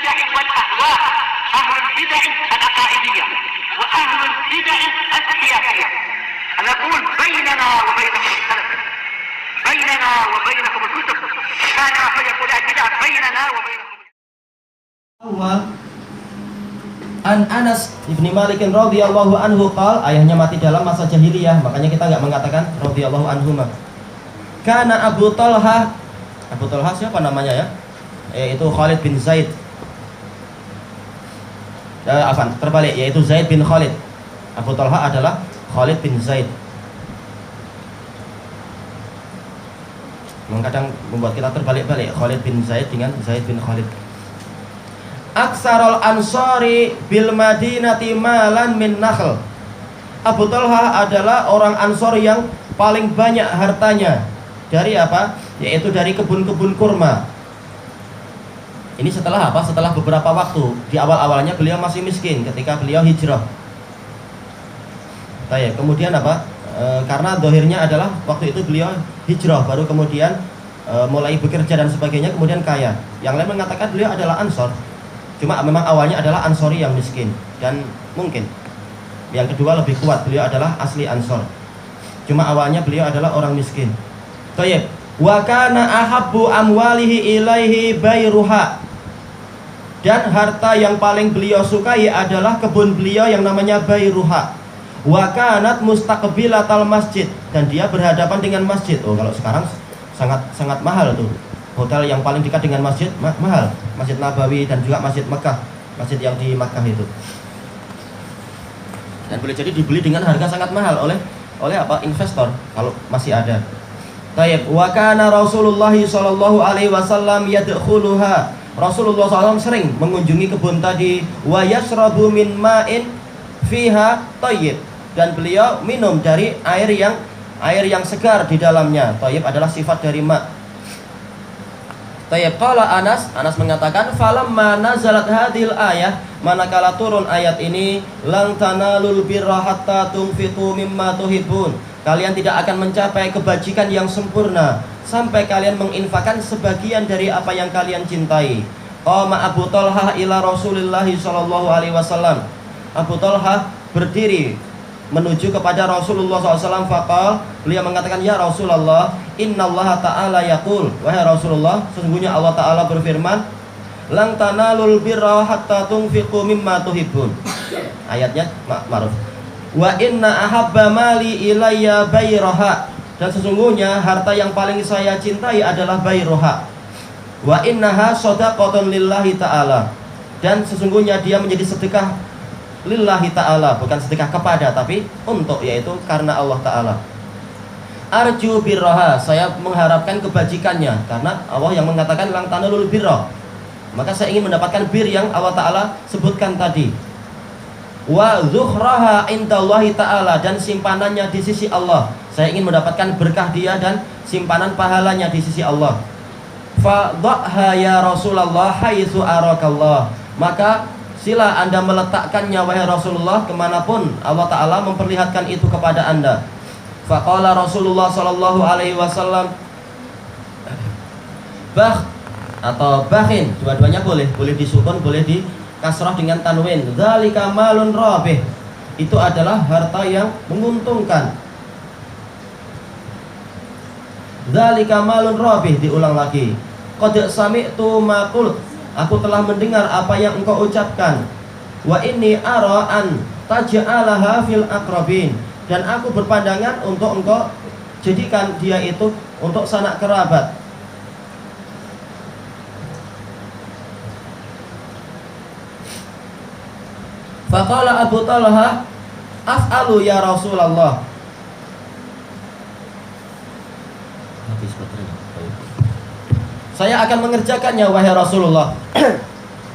البدع والأهواء، أهل البدع العقائدية وأهل البدع السياسية. نقول بيننا وبينكم السلف، بيننا وبينكم الكتب، كان فيقول البدع بيننا وبينكم. An Anas ibni Malik radhiyallahu anhu qal, ayahnya mati dalam masa jahiliyah, makanya kita nggak mengatakan radhiyallahu anhuma. Karena Abu Talha siapa namanya ya? Yaitu Khalid bin Zaid. Terbalik, yaitu Zaid bin Khalid. Abu Talha adalah Khalid bin Zaid. Kadang membuat kita terbalik-balik, Khalid bin Zaid dengan Zaid bin Khalid. Aksarul ansori bil madinati malan min nakhl. Abu Talha adalah orang Ansor yang paling banyak hartanya. Dari apa? Yaitu dari kebun-kebun kurma. Ini setelah apa? Setelah beberapa waktu. Di awal-awalnya beliau masih miskin ketika beliau hijrah. Kemudian apa? Karena dohirnya adalah waktu itu beliau hijrah, baru kemudian mulai bekerja dan sebagainya, kemudian kaya. Yang lain mengatakan beliau adalah Ansor. Cuma memang awalnya adalah Ansori yang miskin. Dan mungkin yang kedua lebih kuat, beliau adalah asli Ansor. Cuma awalnya beliau adalah orang miskin. Thayyib. Wa kana ahabbu amwalihi ilaihi bayruha. Dan harta yang paling beliau sukai adalah kebun beliau yang namanya Bayruha. Wa kanat mustaqbilatal masjid, dan dia berhadapan dengan masjid. Oh, kalau sekarang sangat mahal tuh. Hotel yang paling dekat dengan masjid mahal, Masjid Nabawi dan juga Masjid Mekah, masjid yang di Makkah itu. Dan boleh jadi dibeli dengan harga sangat mahal oleh apa? Investor kalau masih ada. Tayyib. Wa kana Rasulullah sallallahu alaihi wasallam yadkhuluha. Rasulullah SAW sering mengunjungi kebun tadi. Wa yashrabu min ma'in fiha tayyib, dan beliau minum dari air yang segar di dalamnya. Tayyib adalah sifat dari ma'. Tayyib. Qala Anas mengatakan, falamma nazalat hadhil ayah, manakala turun ayat ini, lan tanalul birra hatta tunfiqu mimma tuhibbun. Kalian tidak akan mencapai kebajikan yang sempurna sampai kalian menginfakkan sebagian dari apa yang kalian cintai. Qama Abu Talha ila Rasulillah sallallahu alaihi wasallam. Abu Talha berdiri menuju kepada Rasulullah SAW. Faqal, beliau mengatakan, ya Rasulullah, innallaha ta'ala yaqul, wahai Rasulullah, sesungguhnya Allah Ta'ala berfirman, lang tanalul birra hatta tunfiqu mimma tuhibbun. Ayatnya ma'ruf. Wa inna ahabba mali ilayya bayraha, dan sesungguhnya harta yang paling saya cintai adalah bayraha. Wa innaha shadaqatun lillahi ta'ala, dan sesungguhnya dia menjadi sedekah lillahi ta'ala, bukan sedekah kepada, tapi untuk, yaitu karena Allah Ta'ala. Arju birraha, saya mengharapkan kebajikannya, karena Allah yang mengatakan lang tanalul birra, maka saya ingin mendapatkan bir yang Allah Ta'ala sebutkan tadi. Wa zukhraha indallahi ta'ala, dan simpanannya di sisi Allah, saya ingin mendapatkan berkah dia dan simpanan pahalanya di sisi Allah. Fa dha'ha ya Rasulullah haitsu arakallah, maka sila Anda meletakkannya wahai Rasulullah kemanapun Allah Ta'ala memperlihatkan itu kepada Anda. Faqala Rasulullah sallallahu alaihi wasallam, bah atau bahin, dua-duanya boleh disukun, boleh di kasrah dengan tanwin. Dzalika malun rabih, itu adalah harta yang menguntungkan. Dzalika malun rabih, diulang lagi. Qad sami'tu ma qult, aku telah mendengar apa yang engkau ucapkan. Wa inni ara an taj'alaha fil aqrabin, dan aku berpandangan untuk engkau jadikan dia itu untuk sanak kerabat. Faqala Abu Talha, af'alu ya Rasulullah. Habis baterai. Saya akan mengerjakannya wahai Rasulullah.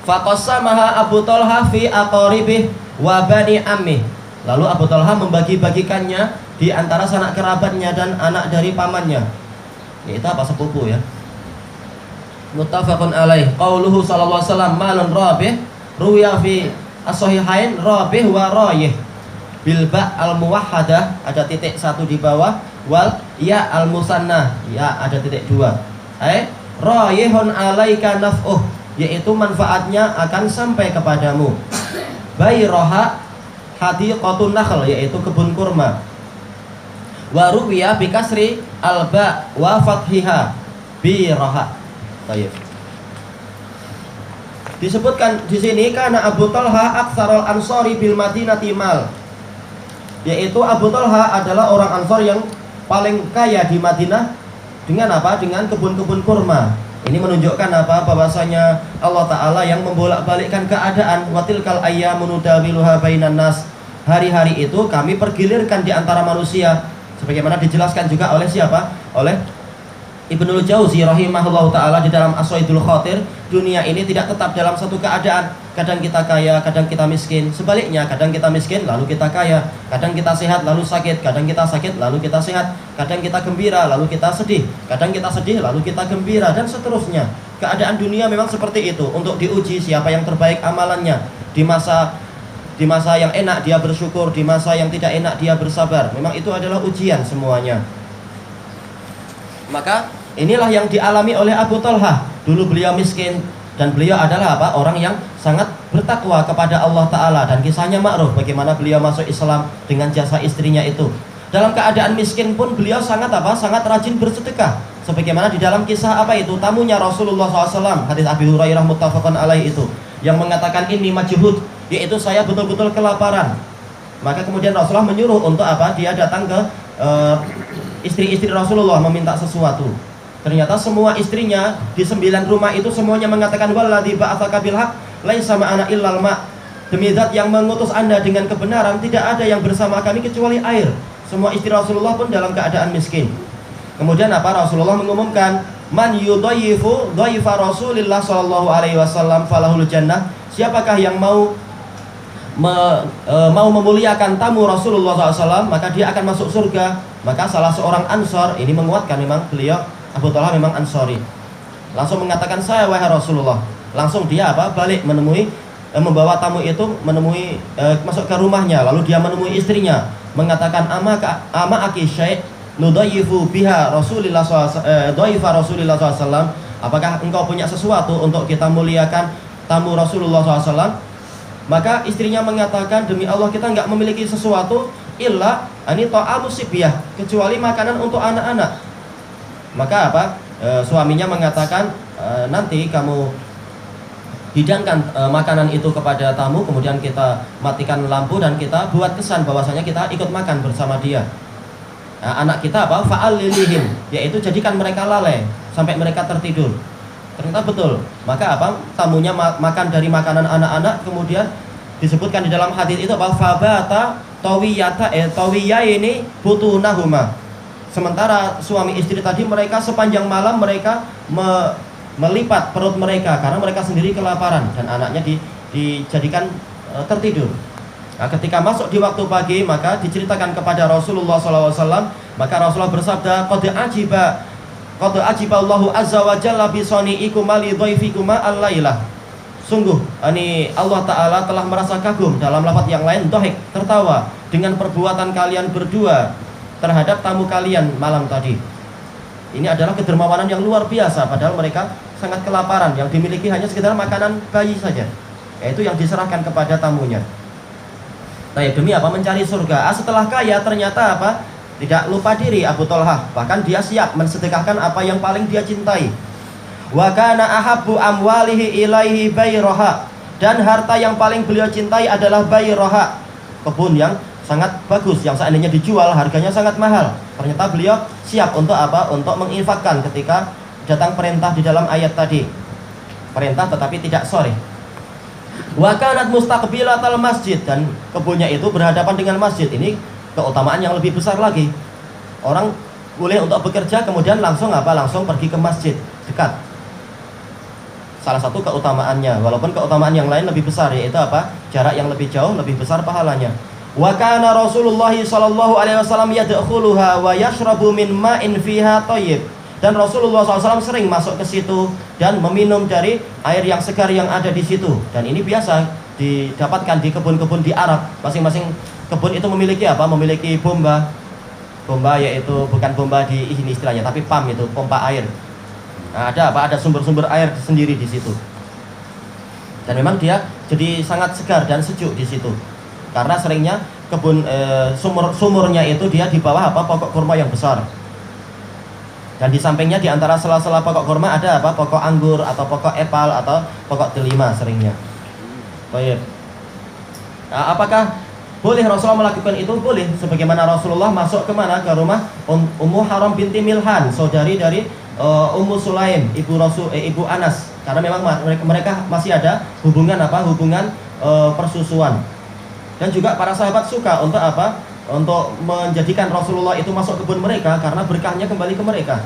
Faqassamaha Abu Talha fi aqaribih wa bani ammih. Lalu Abu Talha membagi-bagikannya di antara sanak kerabatnya dan anak dari pamannya. Yaitu apa? Sepupu ya. Muttafaqun alaih. Qauluhu sallallahu alaihi wasallam malun rabih, ruya fi as-sahihain rabih wa rayih. Bil ba' al-muwahhadah, ada titik satu di bawah, wal ya al-musannah, ya ada titik dua. Rayihun alaika naf'uh, yaitu manfaatnya akan sampai kepadamu. Bayroha hadiqatun nakhl, yaitu kebun kurma. Wa ruwiya bi kasri alba wa fathiha biroha. Baik. Disebutkan di sini karena Abu Talha aktsarul ansori bil Madinati mal, yaitu Abu Talha adalah orang Ansor yang paling kaya di Madinah dengan apa? Dengan kebun-kebun kurma. Ini menunjukkan apa? Bahwasanya Allah Ta'ala yang membolak-balikkan keadaan. Watilkal ayyamu nudawiluha bainan nas. Hari-hari itu kami pergilirkan di antara manusia. Sebagaimana dijelaskan juga oleh siapa? Oleh Ibnul Jauzi rahimahullah ta'ala di dalam As-Saidul Khatir. Dunia ini tidak tetap dalam satu keadaan. Kadang kita kaya, kadang kita miskin. Sebaliknya, kadang kita miskin lalu kita kaya. Kadang kita sehat lalu sakit. Kadang kita sakit lalu kita sehat. Kadang kita gembira lalu kita sedih. Kadang kita sedih lalu kita gembira, dan seterusnya. Keadaan dunia memang seperti itu, untuk diuji siapa yang terbaik amalannya. Di masa yang enak dia bersyukur, di masa yang tidak enak dia bersabar. Memang itu adalah ujian semuanya. Maka inilah yang dialami oleh Abu Talha. Dulu beliau miskin, dan beliau adalah apa? Orang yang sangat bertakwa kepada Allah Ta'ala. Dan kisahnya ma'ruf bagaimana beliau masuk Islam dengan jasa istrinya itu. Dalam keadaan miskin pun beliau sangat apa? Sangat rajin bersedekah. Sebagaimana di dalam kisah apa itu? Tamunya Rasulullah SAW, hadis Abi Hurairah muttafaqun alaih itu, yang mengatakan ini majhud, yaitu saya betul-betul kelaparan. Maka kemudian Rasulullah menyuruh untuk apa? Dia datang ke istri-istri Rasulullah meminta sesuatu. Ternyata semua istrinya di 9 rumah itu semuanya mengatakan walladzi ba'atsaka bil haq laisa ma'ana illal ma'. Demi zat yang mengutus Anda dengan kebenaran, tidak ada yang bersama kami kecuali air. Semua istri Rasulullah pun dalam keadaan miskin. Kemudian apa? Rasulullah mengumumkan, man yudhayyifu dhaifa Rasulillah sallallahu alaihi wasallam falahul jannah. Siapakah yang mau memuliakan tamu Rasulullah SAW, maka dia akan masuk surga. Maka salah seorang Ansor, ini menguatkan memang beliau, Abu Talha memang Ansori, langsung mengatakan, saya wahai Rasulullah. Langsung dia apa? Balik menemui, membawa tamu itu menemui, masuk ke rumahnya. Lalu dia menemui istrinya, mengatakan, ama aki syai' nudayyifu biha Rasulillah SAW. Apakah engkau punya sesuatu untuk kita muliakan tamu Rasulullah SAW? Maka istrinya mengatakan, demi Allah kita enggak memiliki sesuatu illa ani ta'amu sibyah, kecuali makanan untuk anak-anak. Maka apa? Suaminya mengatakan, nanti kamu hidangkan makanan itu kepada tamu, kemudian kita matikan lampu dan kita buat kesan bahwasanya kita ikut makan bersama dia. Anak kita apa? Fa'al lilihim, yaitu jadikan mereka lalai sampai mereka tertidur. Ternyata betul. Maka apa? Tamunya makan dari makanan anak-anak. Kemudian disebutkan di dalam hadis itu apa? Fabata tawiyya ini butunahuma. Sementara suami istri tadi mereka sepanjang malam mereka melipat perut mereka karena mereka sendiri kelaparan, dan anaknya dijadikan tertidur. Nah, ketika masuk di waktu pagi, maka diceritakan kepada Rasulullah SAW. Maka Rasulullah bersabda, qad ajiba Allahu azza wa jalla bi sani'ikuma li dhaifikuma al-lailah. Sungguh ini Allah Ta'ala telah merasa kagum, dalam lafaz yang lain dhahik, tertawa, dengan perbuatan kalian berdua terhadap tamu kalian malam tadi. Ini adalah kedermawanan yang luar biasa, padahal mereka sangat kelaparan. Yang dimiliki hanya sekedar makanan bayi saja, yaitu yang diserahkan kepada tamunya. Nah, demi apa? Mencari surga. Setelah kaya ternyata apa? Tidak lupa diri Abu Talha, bahkan dia siap mensedekahkan apa yang paling dia cintai. Wa kana ahabbu amwalihi ilaihi bayroha, dan harta yang paling beliau cintai adalah bayroha, kebun yang sangat bagus, yang seandainya dijual harganya sangat mahal. Ternyata beliau siap untuk apa? Untuk menginfakkan ketika datang perintah di dalam ayat tadi. Perintah tetapi tidak sore. Wa kanat mustaqbilatal masjid, dan kebunnya itu berhadapan dengan masjid. Ini keutamaan yang lebih besar lagi. Orang boleh untuk bekerja kemudian langsung apa? Langsung pergi ke masjid dekat. Salah satu keutamaannya, walaupun keutamaan yang lain lebih besar, yaitu apa? Jarak yang lebih jauh lebih besar pahalanya. Wa kana Rasulullah sallallahu alaihi wasallam yadkhuluha wa yashrabu min ma'in fiha thayyib. Dan Rasulullah SAW sering masuk ke situ dan meminum dari air yang segar yang ada di situ. Dan ini biasa didapatkan di kebun-kebun di Arab. Masing-masing kebun itu memiliki apa? Memiliki bomba. Bomba yaitu bukan bomba di ini istilahnya, tapi pam, itu pompa air. Nah, ada apa? Ada sumber-sumber air sendiri di situ. Dan memang dia jadi sangat segar dan sejuk di situ. Karena seringnya kebun sumurnya itu dia di bawah pokok kurma yang besar. Dan di sampingnya di antara sela-sela pokok kurma ada pokok anggur atau pokok epal atau pokok delima seringnya. Baik. Nah, apakah boleh Rasulullah melakukan itu? Boleh. Sebagaimana Rasulullah masuk kemana? Ke rumah Ummu Haram binti Milhan, saudari dari Ummu Sulaim, ibu Anas. Karena memang mereka masih ada hubungan hubungan persusuan. Dan juga para sahabat suka untuk untuk menjadikan Rasulullah itu masuk kebun mereka karena berkahnya kembali ke mereka.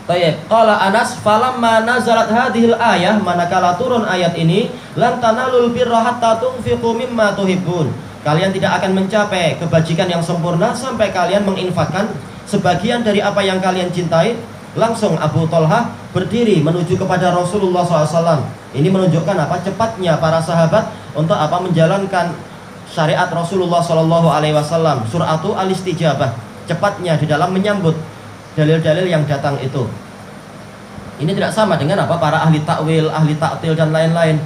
Baik, qala Anas falamma nazalat hadhil ayah, manakala turun ayat ini, lan tanalul birra hatta tunfiqu mimma tuhibbun. Kalian tidak akan mencapai kebajikan yang sempurna sampai kalian menginfakkan sebagian dari apa yang kalian cintai. Langsung Abu Thalhah berdiri menuju kepada Rasulullah SAW. Ini menunjukkan cepatnya para sahabat untuk menjalankan syariat Rasulullah SAW. Suratu al-istijabah, cepatnya di dalam menyambut dalil-dalil yang datang itu. Ini tidak sama dengan para ahli takwil, ahli ta'til dan lain-lain.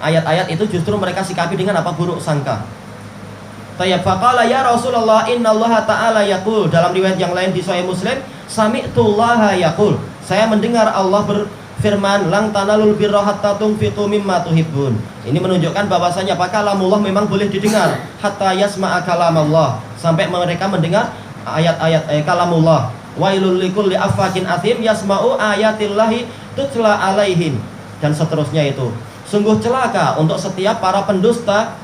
Ayat-ayat itu justru mereka sikapi dengan buruk sangka. Tayyib faqala ya Rasulullah innallaha ta'ala yaqul. Dalam riwayat yang lain di Sahih Muslim, sami'tullaha yaqul. Saya mendengar Allah berfirman, lang tanalul birra hatta tunfiqu mimma tuhibbun. Ini menunjukkan bahwasanya kalamullah memang boleh didengar, hatta yasma'a kalamallah, sampai mereka mendengar ayat-ayat kalamullah. Wailul likulli affakin athim yasma'u ayatillahi tutla alaihim, dan seterusnya itu. Sungguh celaka untuk setiap para pendusta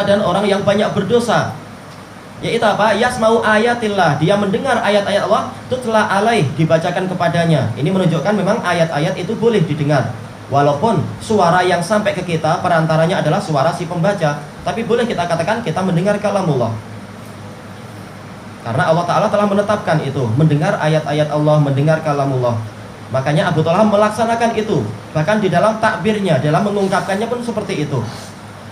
dan orang yang banyak berdosa. Yaitu yasma'u ayatillah, dia mendengar ayat-ayat Allah, tutla alaih, dibacakan kepadanya. Ini menunjukkan memang ayat-ayat itu boleh didengar. Walaupun suara yang sampai ke kita perantaranya adalah suara si pembaca, tapi boleh kita katakan kita mendengar kalamullah. Karena Allah Ta'ala telah menetapkan itu, mendengar ayat-ayat Allah, mendengar kalamullah. Makanya Abu Thalhah melaksanakan itu. Bahkan di dalam takbirnya, dalam mengungkapkannya pun seperti itu.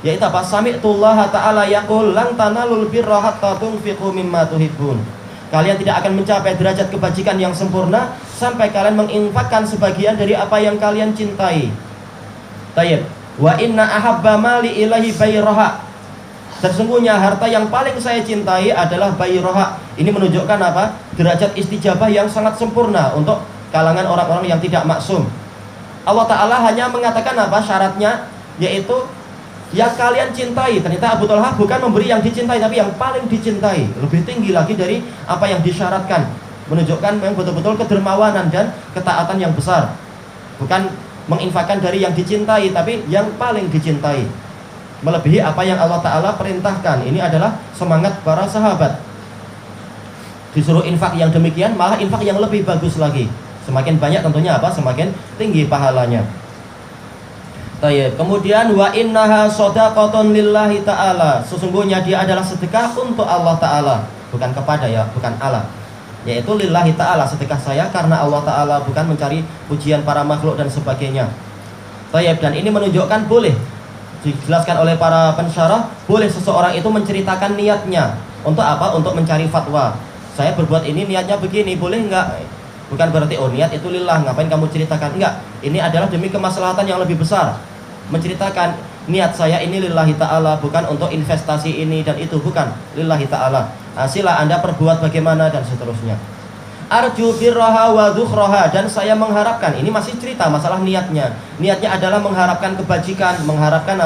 Yaitu sami'tullaha ta'ala yaqul lan tanalul birra hatta tunfiqu mimma tuhibbun. Kalian tidak akan mencapai derajat kebajikan yang sempurna sampai kalian menginfakkan sebagian dari apa yang kalian cintai. Tayyib. Wa inna ahabba mali ilahi bayraha. Sesungguhnya harta yang paling saya cintai adalah bayraha. Ini menunjukkan derajat istijabah yang sangat sempurna untuk kalangan orang-orang yang tidak maksum. Allah Ta'ala hanya mengatakan syaratnya, yaitu yang kalian cintai. Ternyata Abu Thalhah bukan memberi yang dicintai, tapi yang paling dicintai, lebih tinggi lagi dari apa yang disyaratkan. Menunjukkan memang betul-betul kedermawanan dan ketaatan yang besar. Bukan menginfakkan dari yang dicintai, tapi yang paling dicintai, melebihi apa yang Allah Ta'ala perintahkan. Ini adalah semangat para sahabat. Disuruh infak yang demikian, malah infak yang lebih bagus lagi. Semakin banyak tentunya semakin tinggi pahalanya. Kemudian wa innaha shadaqatun lillahi ta'ala. Sesungguhnya dia adalah sedekah untuk Allah Ta'ala, bukan kepada bukan Allah. Yaitu lillahi ta'ala, sedekah saya karena Allah Ta'ala, bukan mencari pujian para makhluk dan sebagainya. Dan ini menunjukkan boleh, dijelaskan oleh para pensyarah, boleh seseorang itu menceritakan niatnya. Untuk Untuk mencari fatwa. Saya berbuat ini niatnya begini, boleh enggak? Bukan berarti niat itu lillah, ngapain kamu ceritakan? Enggak, ini adalah demi kemaslahatan yang lebih besar. Menceritakan niat saya ini lillahi ta'ala, bukan untuk investasi ini dan itu, bukan, lillahi ta'ala. Sila Anda perbuat bagaimana dan seterusnya. Arju birraha wa dhukhraha, dan saya mengharapkan, ini masih cerita masalah niatnya. Niatnya adalah mengharapkan kebajikan, mengharapkan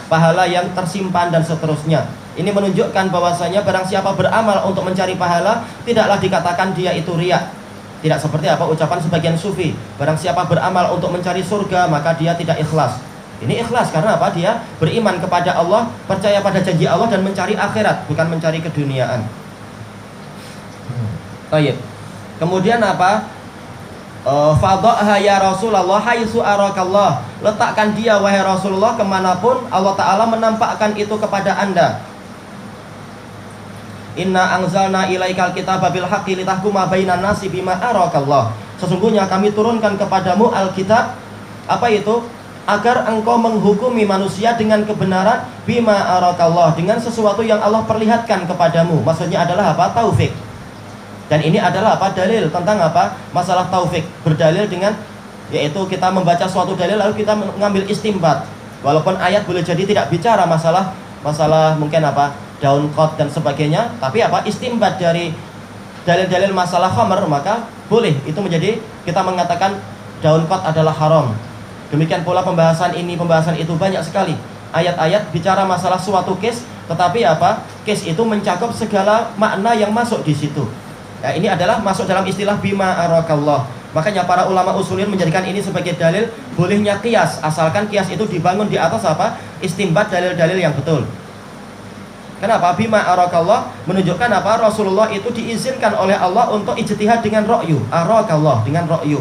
pahala yang tersimpan dan seterusnya. Ini menunjukkan bahwasanya barang siapa beramal untuk mencari pahala, tidaklah dikatakan dia itu riya. Tidak seperti ucapan sebagian sufi, barang siapa beramal untuk mencari surga, maka dia tidak ikhlas. Ini ikhlas karena dia beriman kepada Allah, percaya pada janji Allah dan mencari akhirat, bukan mencari keduniaan. Baik. Kemudian fadha'ha ya Rasulullah haitsu arakallah. Letakkan dia wahai Rasulullah kemanapun Allah Ta'ala menampakkan itu kepada Anda. Inna anzalna ilaikal kitaba bil haqqi litahkuma bainan nasi bima arakallah. Sesungguhnya kami turunkan kepadamu Alkitab, itu? Agar engkau menghukumi manusia dengan kebenaran, bima arakallah, dengan sesuatu yang Allah perlihatkan kepadamu. Maksudnya adalah taufik. Dan ini adalah dalil tentang masalah taufik, berdalil dengan yaitu kita membaca suatu dalil lalu kita mengambil istimbat. Walaupun ayat boleh jadi tidak bicara masalah mungkin apa daun qad dan sebagainya, tapi apa istimbat dari dalil-dalil masalah khamr, maka boleh itu menjadi kita mengatakan daun qad adalah haram. Demikian pula pembahasan itu banyak sekali. Ayat-ayat bicara masalah suatu case, tetapi apa? Case itu mencakup segala makna yang masuk di situ. Ya, ini adalah masuk dalam istilah bima arakallah. Makanya para ulama usulin menjadikan ini sebagai dalil bolehnya qiyas, asalkan qiyas itu dibangun di atas apa? Istimbat dalil-dalil yang betul. Kenapa? Bima arakallah menunjukkan apa? Rasulullah itu diizinkan oleh Allah untuk ijtihad dengan ra'yu, arakallah dengan ra'yu.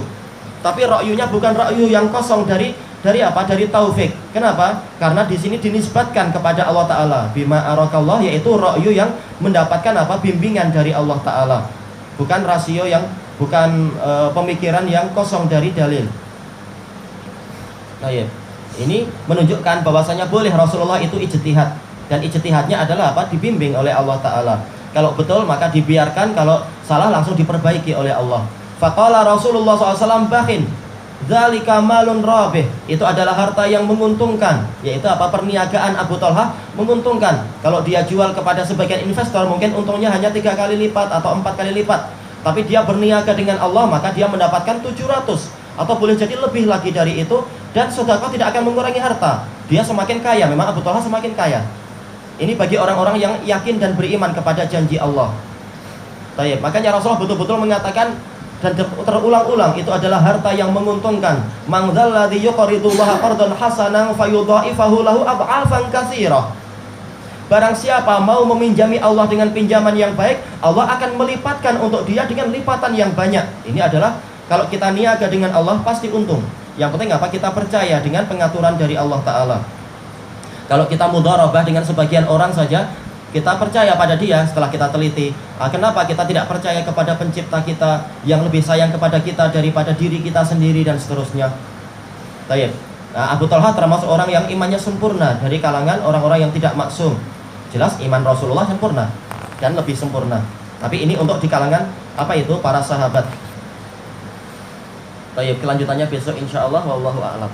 Tapi ra'yunya bukan ra'yu yang kosong dari apa? Dari taufik. Kenapa? Karena di sini dinisbatkan kepada Allah Ta'ala. Bima arakallah, yaitu ra'yu yang mendapatkan apa? Bimbingan dari Allah Ta'ala. Bukan rasio yang pemikiran yang kosong dari dalil. Nah ya, ini menunjukkan bahwasanya boleh Rasulullah itu ijtihad, dan ijtihadnya adalah apa? Dibimbing oleh Allah Ta'ala. Kalau betul maka dibiarkan, kalau salah langsung diperbaiki oleh Allah. Faqala Rasulullah SAW bakhin, dzalika malun rabih. Itu adalah harta yang menguntungkan, yaitu apa? Perniagaan Abu Talha menguntungkan. Kalau dia jual kepada sebagian investor mungkin untungnya hanya 3 kali lipat atau 4 kali lipat. Tapi dia berniaga dengan Allah, maka dia mendapatkan 700 atau boleh jadi lebih lagi dari itu. Dan sedekah tidak akan mengurangi harta. Dia semakin kaya, memang Abu Talha semakin kaya. Ini bagi orang-orang yang yakin dan beriman kepada janji Allah. Baik, makanya Rasulullah betul-betul mengatakan dan terulang-ulang itu adalah harta yang menguntungkan. Man dzalladzi yuqridullaha qardan hasanan fayudha'ifahu lahu ad'afan katsirah. Barang siapa mau meminjami Allah dengan pinjaman yang baik, Allah akan melipatkan untuk dia dengan lipatan yang banyak. Ini adalah kalau kita niaga dengan Allah pasti untung. Yang penting apa? Kita percaya dengan pengaturan dari Allah Ta'ala. Kalau kita mudharabah dengan sebagian orang saja, kita percaya pada dia setelah kita teliti. Kenapa kita tidak percaya kepada pencipta kita yang lebih sayang kepada kita daripada diri kita sendiri dan seterusnya. Baik. Nah, Abu Talha termasuk orang yang imannya sempurna dari kalangan orang-orang yang tidak maksum. Jelas iman Rasulullah sempurna dan lebih sempurna. Tapi ini untuk di kalangan apa itu? Para sahabat. Baik, kelanjutannya besok insyaallah, wallahu a'lam.